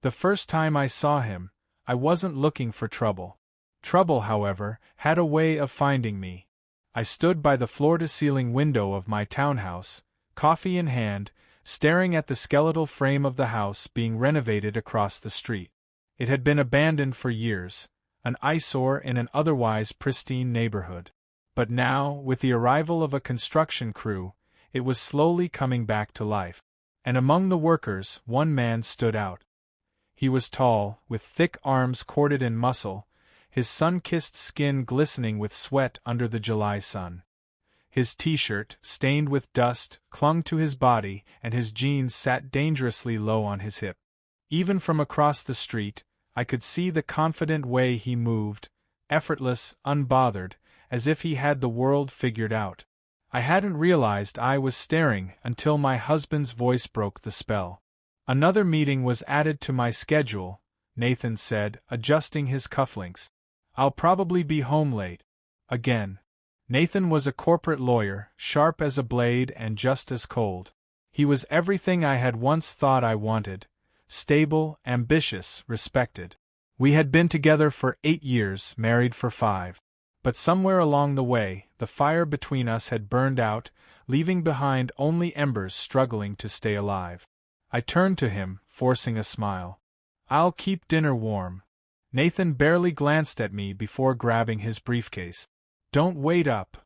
The first time I saw him, I wasn't looking for trouble. Trouble, however, had a way of finding me. I stood by the floor-to-ceiling window of my townhouse, coffee in hand, staring at the skeletal frame of the house being renovated across the street. It had been abandoned for years, an eyesore in an otherwise pristine neighborhood. But now, with the arrival of a construction crew, it was slowly coming back to life. And among the workers, one man stood out. He was tall, with thick arms corded in muscle, his sun-kissed skin glistening with sweat under the July sun. His t-shirt, stained with dust, clung to his body, and his jeans sat dangerously low on his hip. Even from across the street, I could see the confident way he moved, effortless, unbothered, as if he had the world figured out. I hadn't realized I was staring until my husband's voice broke the spell. Another meeting was added to my schedule, Nathan said, adjusting his cufflinks. I'll probably be home late. Again. Nathan was a corporate lawyer, sharp as a blade and just as cold. He was everything I had once thought I wanted: stable, ambitious, respected. We had been together for 8 years, married for 5. But somewhere along the way, the fire between us had burned out, leaving behind only embers struggling to stay alive. I turned to him, forcing a smile. I'll keep dinner warm. Nathan barely glanced at me before grabbing his briefcase. Don't wait up.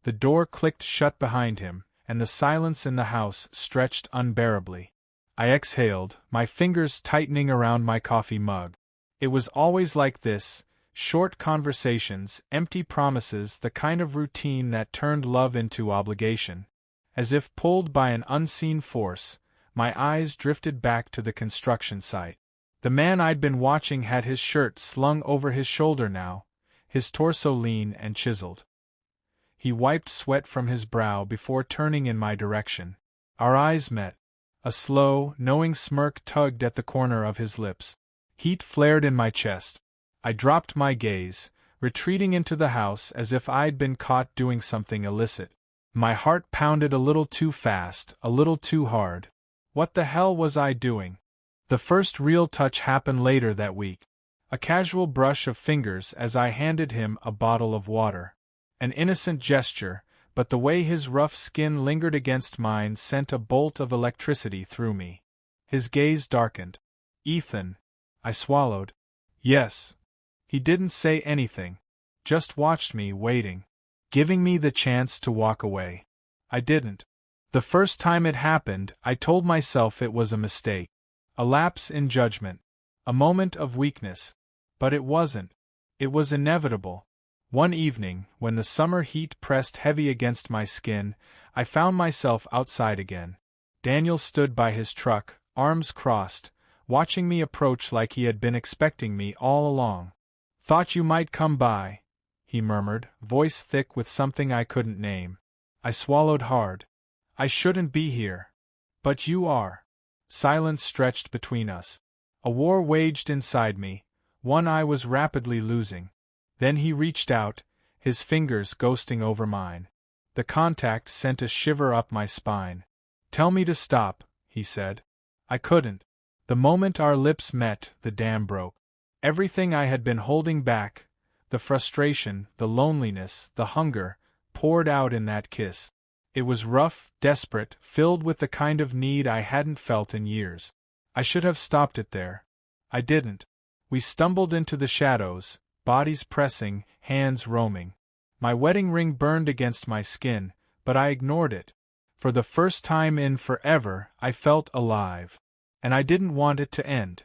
The door clicked shut behind him, and the silence in the house stretched unbearably. I exhaled, my fingers tightening around my coffee mug. It was always like this: short conversations, empty promises, the kind of routine that turned love into obligation. As if pulled by an unseen force, my eyes drifted back to the construction site. The man I'd been watching had his shirt slung over his shoulder now, his torso lean and chiseled. He wiped sweat from his brow before turning in my direction. Our eyes met. A slow, knowing smirk tugged at the corner of his lips. Heat flared in my chest. I dropped my gaze, retreating into the house as if I'd been caught doing something illicit. My heart pounded a little too fast, a little too hard. What the hell was I doing? The first real touch happened later that week. A casual brush of fingers as I handed him a bottle of water. An innocent gesture, but the way his rough skin lingered against mine sent a bolt of electricity through me. His gaze darkened. Ethan. I swallowed. Yes. He didn't say anything. Just watched me, waiting. Giving me the chance to walk away. I didn't. The first time it happened, I told myself it was a mistake. A lapse in judgment. A moment of weakness. But it wasn't. It was inevitable. One evening, when the summer heat pressed heavy against my skin, I found myself outside again. Daniel stood by his truck, arms crossed, watching me approach like he had been expecting me all along. "Thought you might come by," he murmured, voice thick with something I couldn't name. I swallowed hard. "I shouldn't be here. But you are." Silence stretched between us. A war waged inside me, one I was rapidly losing. Then he reached out, his fingers ghosting over mine. The contact sent a shiver up my spine. "Tell me to stop," he said. I couldn't. The moment our lips met, the dam broke. Everything I had been holding back, the frustration, the loneliness, the hunger, poured out in that kiss. It was rough, desperate, filled with the kind of need I hadn't felt in years. I should have stopped it there. I didn't. We stumbled into the shadows, bodies pressing, hands roaming. My wedding ring burned against my skin, but I ignored it. For the first time in forever, I felt alive. And I didn't want it to end.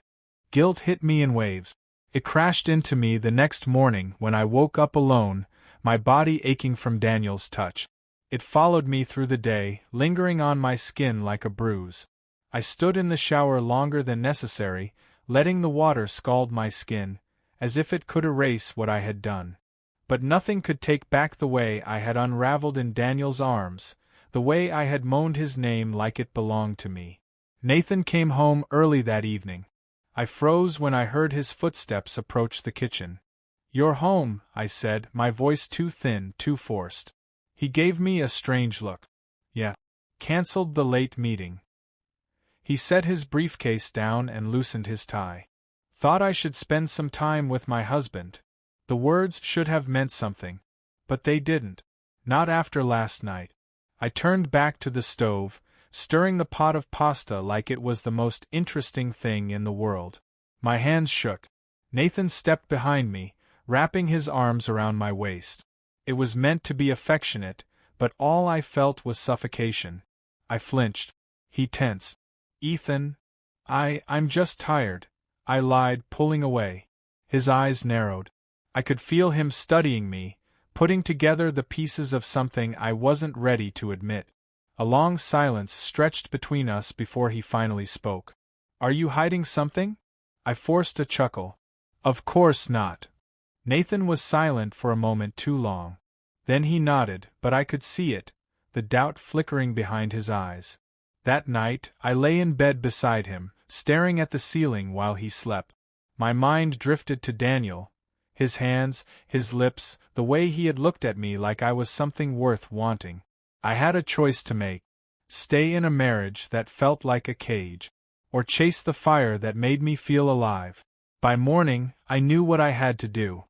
Guilt hit me in waves. It crashed into me the next morning when I woke up alone, my body aching from Daniel's touch. It followed me through the day, lingering on my skin like a bruise. I stood in the shower longer than necessary, letting the water scald my skin, as if it could erase what I had done. But nothing could take back the way I had unraveled in Daniel's arms, the way I had moaned his name like it belonged to me. Nathan came home early that evening. I froze when I heard his footsteps approach the kitchen. "You're home," I said, my voice too thin, too forced. He gave me a strange look. "Yeah. Cancelled the late meeting." He set his briefcase down and loosened his tie. Thought I should spend some time with my husband. The words should have meant something. But they didn't. Not after last night. I turned back to the stove, stirring the pot of pasta like it was the most interesting thing in the world. My hands shook. Nathan stepped behind me, wrapping his arms around my waist. It was meant to be affectionate, but all I felt was suffocation. I flinched. He tensed. "Ethan, I'm just tired," I lied, pulling away. His eyes narrowed. I could feel him studying me, putting together the pieces of something I wasn't ready to admit. A long silence stretched between us before he finally spoke. "Are you hiding something?" I forced a chuckle. "Of course not." Nathan was silent for a moment too long. Then he nodded, but I could see it, the doubt flickering behind his eyes. That night, I lay in bed beside him, staring at the ceiling while he slept. My mind drifted to Daniel, his hands, his lips, the way he had looked at me like I was something worth wanting. I had a choice to make: stay in a marriage that felt like a cage, or chase the fire that made me feel alive. By morning, I knew what I had to do.